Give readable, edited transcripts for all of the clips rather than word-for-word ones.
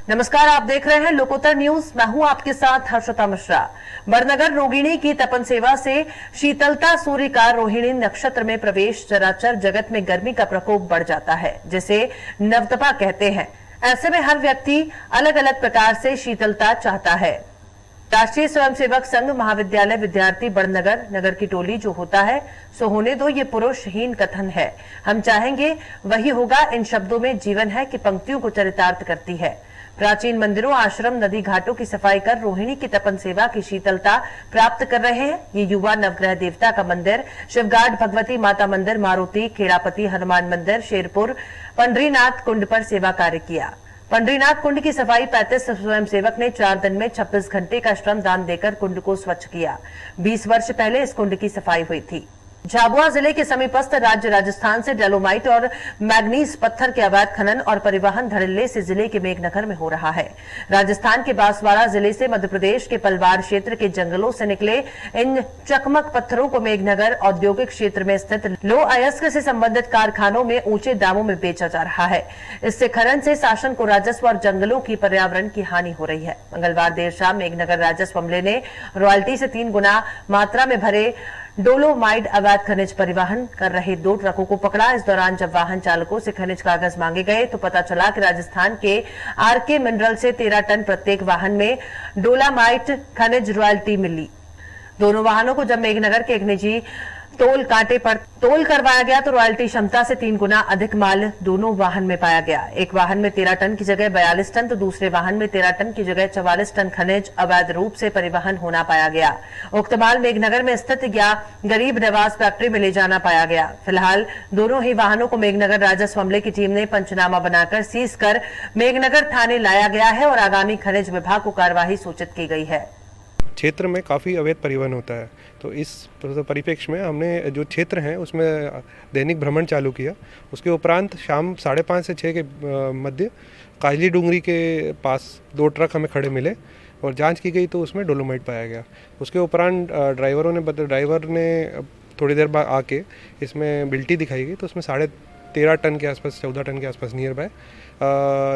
नमस्कार, आप देख रहे हैं लोकोत्तर न्यूज। मैं हूं आपके साथ हर्षिता मिश्रा। बड़नगर रोहिणी की तपन सेवा से शीतलता सूर्य का रोहिणी नक्षत्र में प्रवेश चराचर जगत में गर्मी का प्रकोप बढ़ जाता है, जिसे नवतपा कहते हैं। ऐसे में हर व्यक्ति अलग अलग प्रकार से शीतलता चाहता है। राष्ट्रीय स्वयंसेवक संघ महाविद्यालय विद्यार्थी बड़नगर नगर की टोली जो होता है सो होने दो, ये पुरुषहीन कथन है। हम चाहेंगे वही होगा, इन शब्दों में जीवन है कि पंक्तियों को चरितार्थ करती है। प्राचीन मंदिरों, आश्रम, नदी घाटों की सफाई कर रोहिणी की तपन सेवा की शीतलता प्राप्त कर रहे हैं। ये युवा नवग्रह देवता का मंदिर, शिवगाड भगवती माता मंदिर, मारुति, खेड़ापति हनुमान मंदिर, शेरपुर, पंडरीनाथ कुंड पर सेवा कार्य किया। पंडरीनाथ कुंड की सफाई 35 स्वयंसेवक ने 4 दिन में 26 घंटे का श्रम दान देकर कुंड को स्वच्छ किया। 20 वर्ष पहले इस कुंड की सफाई हुई थी। झाबुआ जिले के समीपस्थ राज्य राजस्थान से डेलोमाइट और मैग्नीज पत्थर के अवैध खनन और परिवहन धड़ल्ले से जिले के मेघनगर में हो रहा है। राजस्थान के बांसवाड़ा जिले से मध्य प्रदेश के पलवार क्षेत्र के जंगलों से निकले इन चकमक पत्थरों को मेघनगर औद्योगिक क्षेत्र में स्थित लो अयस्क से संबंधित कारखानों में ऊंचे दामों में बेचा जा रहा है। इससे खनन से शासन को राजस्व और जंगलों की पर्यावरण की हानि हो रही है। मंगलवार देर शाम मेघनगर राजस्व अमले ने रॉयल्टी से 3 गुना मात्रा में भरे डोलोमाइट अवैध खनिज परिवहन कर रहे 2 ट्रकों को पकड़ा। इस दौरान जब वाहन चालकों से खनिज कागज मांगे गए तो पता चला कि राजस्थान के आरके मिनरल से 13 टन प्रत्येक वाहन में डोलामाइट खनिज रॉयल्टी मिली। दोनों वाहनों को जब मेघनगर के एक निजी तोल कांटे पर तोल करवाया गया तो रॉयल्टी क्षमता से 3 गुना अधिक माल दोनों वाहन में पाया गया। एक वाहन में 13 टन की जगह 42 टन तो दूसरे वाहन में 13 टन की जगह 44 टन खनिज अवैध रूप से परिवहन होना पाया गया। उक्त माल मेघनगर में स्थित या गरीब निवास फैक्ट्री में ले जाना पाया गया। फिलहाल दोनों ही वाहनों को मेघनगर राजस्व अमले की टीम ने पंचनामा बनाकर सीज कर मेघनगर थाने लाया गया है और आगामी खनिज विभाग को कार्यवाही सूचित की गई है। क्षेत्र में काफ़ी अवैध परिवहन होता है, तो इस परिप्रेक्ष्य में हमने जो क्षेत्र हैं उसमें दैनिक भ्रमण चालू किया। उसके उपरांत शाम 5:30 से 6 के मध्य काजली डूंगरी के पास 2 ट्रक हमें खड़े मिले और जांच की गई तो उसमें डोलोमाइट पाया गया। उसके उपरांत ड्राइवर ने थोड़ी देर बाद आके इसमें बिल्टी दिखाई गई तो उसमें 13.5 टन के आसपास, 14 टन के आसपास नियर बाय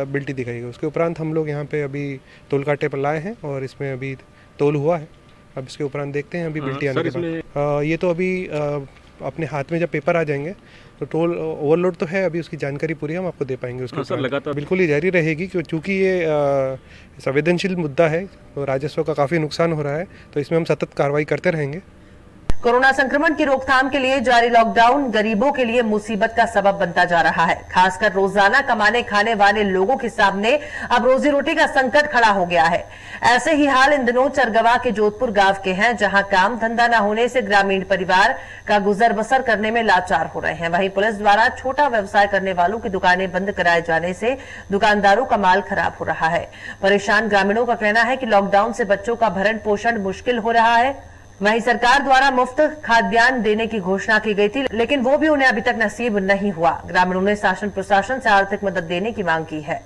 बिल्टी दिखाई गई। उसके उपरांत हम लोग यहाँ पे अभी तोल कांटे पर लाए हैं और इसमें अभी तोल हुआ है। अब इसके उपरांत देखते हैं अभी बिल्टी आने के बाद। ये तो अभी अपने हाथ में जब पेपर आ जाएंगे तो टोल ओवरलोड तो है, अभी उसकी जानकारी पूरी हम आपको दे पाएंगे। उसके सर लगातार बिल्कुल ही जारी रहेगी क्योंकि ये संवेदनशील मुद्दा है तो राजस्व का काफ़ी नुकसान हो रहा है, तो इसमें हम सतत कार्रवाई करते रहेंगे। कोरोना संक्रमण की रोकथाम के लिए जारी लॉकडाउन गरीबों के लिए मुसीबत का सबब बनता जा रहा है। खासकर रोजाना कमाने खाने वाले लोगों के सामने अब रोजी रोटी का संकट खड़ा हो गया है। ऐसे ही हाल इन दिनों चरगवा के जोधपुर गांव के हैं, जहां काम धंधा न होने से ग्रामीण परिवार का गुजर बसर करने में लाचार हो रहे हैं। वहीं पुलिस द्वारा छोटा व्यवसाय करने वालों की दुकानें बंद कराए जाने से दुकानदारों का माल खराब हो रहा है। परेशान ग्रामीणों का कहना है कि लॉकडाउन से बच्चों का भरण पोषण मुश्किल हो रहा है। वहीं सरकार द्वारा मुफ्त खाद्यान्न देने की घोषणा की गई थी, लेकिन वो भी उन्हें अभी तक नसीब नहीं हुआ। ग्रामीणों ने शासन प्रशासन से आर्थिक मदद देने की मांग की है।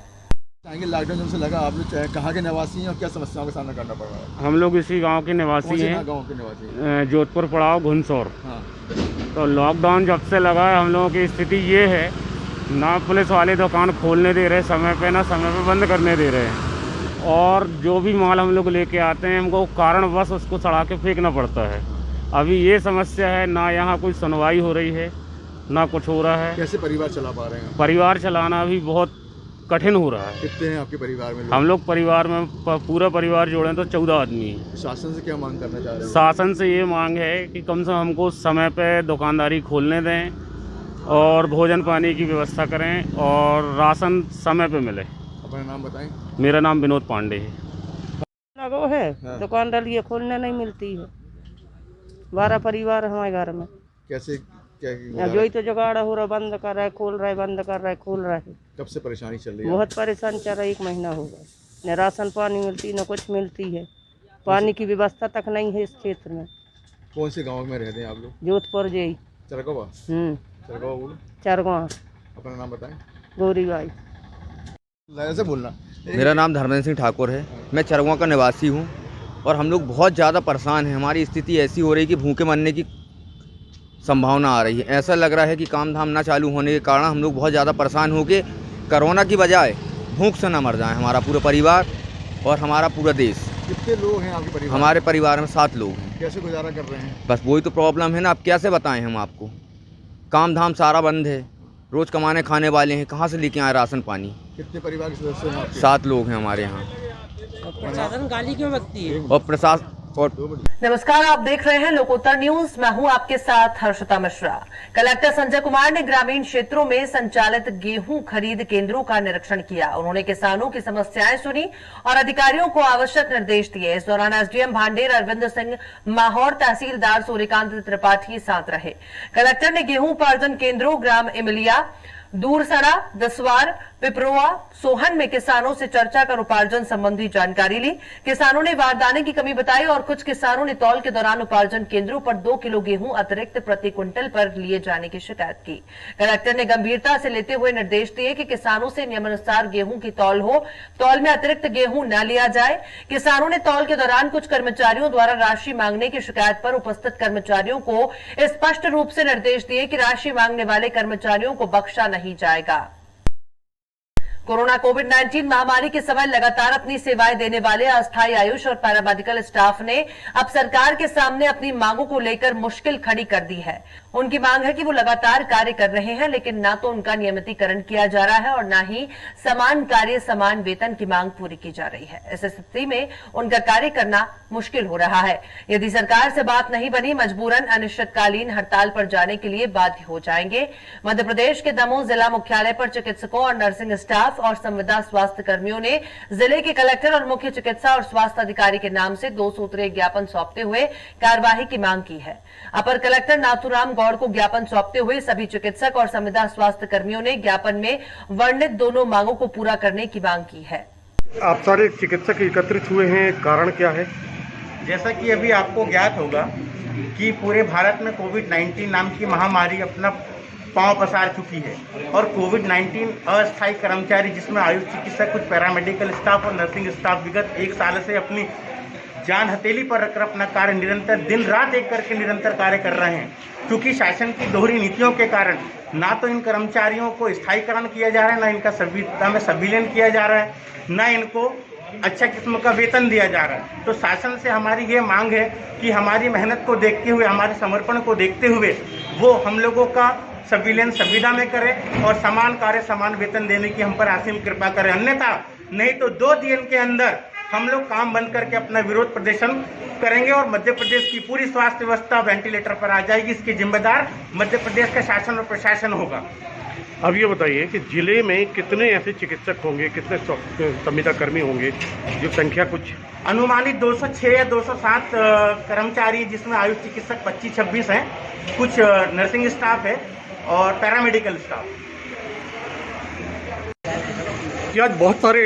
लॉकडाउन जब से लगा, आप लोग कहाँ के निवासी हैं और क्या समस्याओं का सामना करना पड़ रहा है? हम लोग इसी गांव के निवासी हैं। गांव के निवासी? जोधपुर पड़ाव घुनसौर। हाँ। तो लॉकडाउन जब से लगा है हम लोगों की स्थिति ये है, ना पुलिस वाले दुकान खोलने दे रहे समय पे, ना समय पे बंद करने दे रहे हैं, और जो भी माल हम लोग लेके आते हैं हमको कारणवश उसको सड़ा के फेंकना पड़ता है। अभी ये समस्या है, ना यहाँ कोई सुनवाई हो रही है ना कुछ हो रहा है। कैसे परिवार चला पा रहे हैं? परिवार चलाना भी बहुत कठिन हो रहा है। कितने हैं आपके परिवार में? हम लोग परिवार में पूरा परिवार जोड़ें तो 14 आदमी हैं। शासन से क्या मांग करना चाह रहे हैं? शासन से ये मांग है कि कम से कम हमको समय पे दुकानदारी खोलने दें और भोजन पानी की व्यवस्था करें और राशन समय पे मिले। अपना नाम बताएं। मेरा नाम विनोद पांडे है। लगो है। हाँ। दुकान डालिए, खोलने नहीं मिलती है। 12 परिवार हमारे घर में। कैसे क्या जो ही तो जुगाड़ हो रहा, बंद कर रहा है, खोल रहा है, बंद कर रहा है, खोल रहा है। कब से परेशानी चल रही है? बहुत परेशान चल रहा है, 1 महीना होगा। न राशन पानी मिलती, न कुछ मिलती है। पानी की व्यवस्था तक नहीं है इस क्षेत्र में। कौन से गाँव में रहते हैं आप लोग? जोधपुर जी। चरगवा? चरगवा। अपना नाम बताएं। गौरी बाई। ऐसे बोलना। मेरा नाम धर्मेंद्र सिंह ठाकुर है। मैं चरगवा का निवासी हूँ और हम लोग बहुत ज़्यादा परेशान हैं। हमारी स्थिति ऐसी हो रही कि भूखे मरने की संभावना आ रही है। ऐसा लग रहा है कि काम धाम ना चालू होने के कारण हम लोग बहुत ज़्यादा परेशान होकर कोरोना की बजाय भूख से ना मर जाए हमारा पूरा परिवार और हमारा पूरा देश। कितने लोग हैं आपके परिवार? हमारे परिवार में 7 लोग हैं। कैसे गुजारा कर रहे हैं? बस वही तो प्रॉब्लम है ना, अब कैसे बताएं हम आपको। काम धाम सारा बंद है, रोज़ कमाने खाने वाले हैं, कहाँ से लेके आए राशन पानी। कितने परिवार के सदस्य हैं आपके? 7 लोग हैं हमारे यहाँ। प्रशासन गाली क्यों बकती है? और प्रशासन और नमस्कार, आप देख रहे हैं लोकोत्तर न्यूज। मैं हूं आपके साथ हर्षिता मिश्रा। कलेक्टर संजय कुमार ने ग्रामीण क्षेत्रों में संचालित गेहूं खरीद केंद्रों का निरीक्षण किया। उन्होंने किसानों की समस्याएं सुनी और अधिकारियों को आवश्यक निर्देश दिए। इस दौरान एसडीएम भांडेर अरविंद सिंह माहौर, तहसीलदार सूर्यकांत त्रिपाठी साथ रहे। कलेक्टर ने गेहूं उपार्जन केंद्रों ग्राम इमलिया, दूरसरा, दसवार, पिपरोआ, सोहन में किसानों से चर्चा कर उपार्जन संबंधी जानकारी ली। किसानों ने बारदाने की कमी बताई और कुछ किसानों ने तौल के दौरान उपार्जन केंद्रों पर 2 किलो गेहूं अतिरिक्त प्रति क्विंटल पर लिए जाने की शिकायत की। कलेक्टर ने गंभीरता से लेते हुए निर्देश दिए कि किसानों से नियमानुसार गेहूं की तौल हो, तौल में अतिरिक्त गेहूं न लिया जाए। किसानों ने तौल के दौरान कुछ कर्मचारियों द्वारा राशि मांगने की शिकायत पर उपस्थित कर्मचारियों को स्पष्ट रूप से निर्देश दिए कि राशि मांगने वाले कर्मचारियों को बख्शा नहीं जाएगा। कोरोना कोविड-19 महामारी के समय लगातार अपनी सेवाएं देने वाले अस्थायी आयुष और पैरामेडिकल स्टाफ ने अब सरकार के सामने अपनी मांगों को लेकर मुश्किल खड़ी कर दी है। उनकी मांग है कि वो लगातार कार्य कर रहे हैं, लेकिन ना तो उनका नियमितीकरण किया जा रहा है और ना ही समान कार्य समान वेतन की मांग पूरी की जा रही है। इस स्थिति में उनका कार्य करना मुश्किल हो रहा है। यदि सरकार से बात नहीं बनी, मजबूरन अनिश्चितकालीन हड़ताल पर जाने के लिए बाध्य हो जाएंगे। मध्य प्रदेश के दमोह जिला मुख्यालय पर चिकित्सकों और नर्सिंग स्टाफ और संविदा स्वास्थ्य कर्मियों ने जिले के कलेक्टर और मुख्य चिकित्सा और स्वास्थ्य अधिकारी के नाम से 2 सूत्रीय ज्ञापन सौंपते हुए कार्यवाही की मांग की है। अपर कलेक्टर नाथूराम गौड़ को ज्ञापन सौंपते हुए सभी चिकित्सक और संविदा स्वास्थ्य कर्मियों ने ज्ञापन में वर्णित दोनों मांगों को पूरा करने की मांग की है। आप सारे चिकित्सक एकत्रित हुए हैं, कारण क्या है? जैसा कि अभी आपको ज्ञात होगा कि पूरे भारत में कोविड-19 नाम की महामारी अपना पांव पसार चुकी है और कोविड-19 अस्थायी कर्मचारी, जिसमें आयुष चिकित्सक, कुछ पैरामेडिकल स्टाफ और नर्सिंग स्टाफ विगत 1 साल से अपनी जान हथेली पर रखकर अपना कार्य निरंतर दिन रात एक करके निरंतर कार्य कर रहे हैं। क्योंकि शासन की दोहरी नीतियों के कारण ना तो इन कर्मचारियों को स्थायीकरण किया जा रहा है, ना इनका संविदा में संविलियन किया जा रहा है, ना इनको अच्छा किस्म का वेतन दिया जा रहा है। तो शासन से हमारी ये मांग है कि हमारी मेहनत को देखते हुए, हमारे समर्पण को देखते हुए वो हम लोगों का संविलियन संविदा में करें और समान कार्य समान वेतन देने की हम पर असीम कृपा करें। अन्यथा नहीं तो 2 दिन के अंदर हम लोग काम बंद करके अपना विरोध प्रदर्शन करेंगे और मध्य प्रदेश की पूरी स्वास्थ्य व्यवस्था वेंटिलेटर पर आ जाएगी। इसके जिम्मेदार मध्य प्रदेश का शासन और प्रशासन होगा। अब ये बताइए कि जिले में कितने ऐसे चिकित्सक होंगे, कितने संविदा कर्मी होंगे, जो संख्या कुछ अनुमानित 206 या 207 कर्मचारी, जिसमें आयुष चिकित्सक 25-26 हैं, कुछ नर्सिंग स्टाफ है और पैरामेडिकल स्टाफ। आज बहुत सारे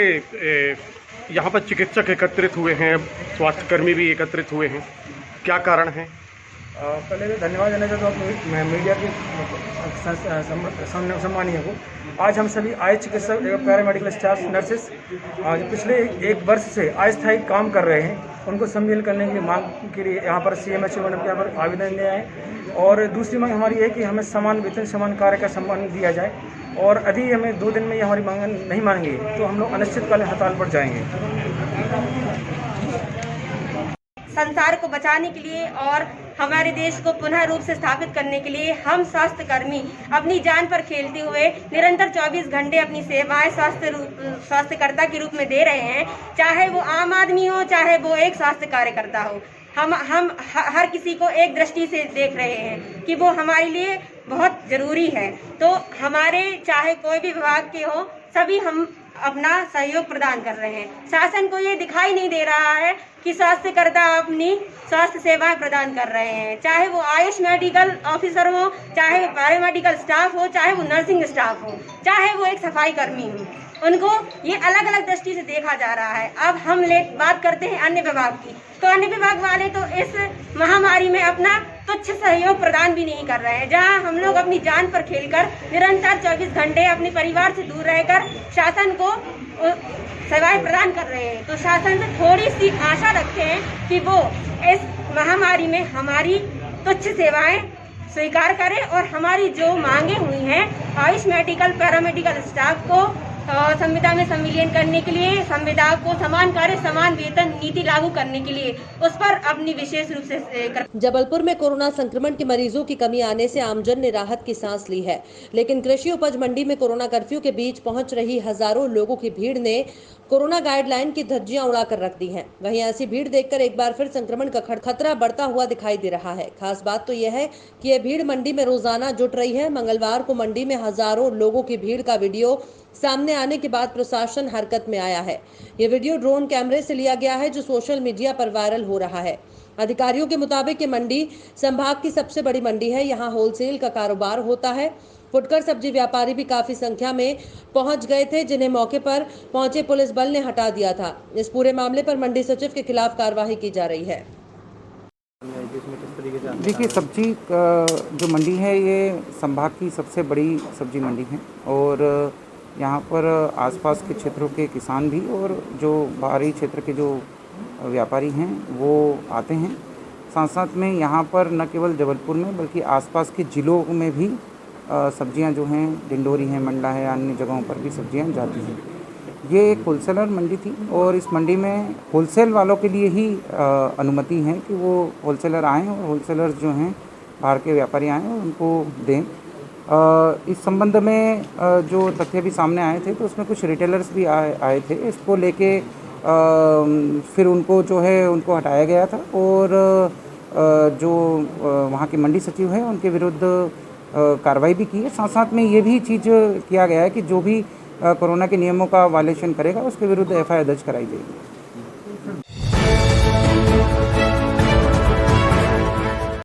यहाँ पर चिकित्सक एकत्रित हुए हैं, स्वास्थ्यकर्मी भी एकत्रित हुए हैं, क्या कारण है? पहले तो धन्यवाद देना चाहता हूँ मैं मीडिया की सम्मानीय को। आज हम सभी आयुष चिकित्सक एवं पैरामेडिकल स्टाफ नर्सेस आज पिछले 1 वर्ष से अस्थायी काम कर रहे हैं, उनको सम्मिलित करने की मांग के लिए यहाँ पर CMHO मैडम के यहाँ पर आवेदन दिया है। और दूसरी मांग हमारी है कि हमें समान वेतन समान कार्य का सम्मान दिया जाए और यदि हमें 2 दिन में ये हमारी मांग नहीं मानेंगे तो हम लोग अनिश्चितकालीन हड़ताल पर जाएंगे। संसार को बचाने के लिए और हमारे देश को पुनः रूप से स्थापित करने के लिए हम स्वास्थ्यकर्मी अपनी जान पर खेलते हुए निरंतर 24 घंटे अपनी सेवाएं स्वास्थ्यकर्ता के रूप में दे रहे हैं। चाहे वो आम आदमी हो, चाहे वो एक स्वास्थ्य कार्यकर्ता हो, हम हर किसी को एक दृष्टि से देख रहे हैं कि वो हमारे लिए बहुत ज़रूरी है। तो हमारे चाहे कोई भी विभाग के हो, सभी हम अपना सहयोग प्रदान कर रहे हैं। शासन को ये दिखाई नहीं दे रहा है कि स्वास्थ्यकर्ता अपनी स्वास्थ्य सेवाएं प्रदान कर रहे हैं, चाहे वो आयुष मेडिकल ऑफिसर हो, चाहे वो पैरामेडिकल स्टाफ हो, चाहे वो नर्सिंग स्टाफ हो, चाहे वो एक सफाई कर्मी हो, उनको ये अलग अलग दृष्टि से देखा जा रहा है। अब हम बात करते हैं अन्य विभाग की, तो अन्य विभाग वाले तो इस महामारी में अपना तुच्छ सहयोग प्रदान भी नहीं कर रहे हैं। जहां हम लोग अपनी जान पर खेलकर निरंतर 24 घंटे अपने परिवार से दूर रहकर शासन को सेवाएं प्रदान कर रहे हैं, तो शासन से थोड़ी सी आशा रखते हैं कि वो इस महामारी में हमारी तुच्छ सेवाएं स्वीकार करें और हमारी जो मांगे हुई हैं आयुष मेडिकल पैरामेडिकल स्टाफ को संविदा में संविलियन करने के लिए, संविदा को समान कार्य समान वेतन नीति लागू करने के लिए उस पर अपनी विशेष रूप से जबलपुर में कोरोना संक्रमण के मरीजों की कमी आने से आमजन ने राहत की सांस ली है, लेकिन कृषि उपज मंडी में कोरोना कर्फ्यू के बीच पहुंच रही हजारों लोगों की भीड़ ने कोरोना गाइडलाइन की धज्जियां उड़ाकर रख दी हैं। वहीं ऐसी भीड़ देखकर एक बार फिर संक्रमण का खतरा बढ़ता हुआ दिखाई दे रहा है। खास बात तो यह है कि यह भीड़ मंडी में रोजाना जुट रही है। मंगलवार को मंडी में हजारों लोगों की भीड़ का वीडियो सामने आने के बाद प्रशासन हरकत में आया है। ये वीडियो ड्रोन कैमरे से लिया गया है जो सोशल मीडिया पर वायरल हो रहा है। अधिकारियों के मुताबिक ये मंडी संभाग की सबसे बड़ी मंडी है। यहाँ होलसेल का कारोबार होता है। फुटकर सब्जी व्यापारी भी काफी संख्या में पहुंच गए थे, जिन्हें मौके पर पहुंचे पुलिस बल ने हटा दिया था। इस पूरे मामले पर मंडी सचिव के खिलाफ कार्रवाई की जा रही है। देखिए, सब्जी जो मंडी है ये संभाग की सबसे बड़ी सब्जी मंडी है और यहाँ पर आसपास के क्षेत्रों के किसान भी और जो बाहरी क्षेत्र के जो व्यापारी हैं वो आते हैं। साथ साथ में यहाँ पर न केवल जबलपुर में बल्कि आसपास के ज़िलों में भी सब्जियां जो हैं, डिंडोरी है, मंडला है, अन्य जगहों पर भी सब्जियां जाती हैं। ये एक होलसेलर मंडी थी और इस मंडी में होलसेल वालों के लिए ही अनुमति है कि वो होलसेलर आएँ और होलसेलर्स जो हैं बाहर के व्यापारी आएँ और उनको दें। इस संबंध में जो तथ्य भी सामने आए थे तो उसमें कुछ रिटेलर्स भी आए थे। इसको लेके फिर उनको जो है उनको हटाया गया था और जो वहाँ के मंडी सचिव हैं उनके विरुद्ध कार्रवाई भी की है। साथ साथ में ये भी चीज़ किया गया है कि जो भी कोरोना के नियमों का वायलेशन करेगा उसके विरुद्ध एफआईआर दर्ज कराई जाएगी।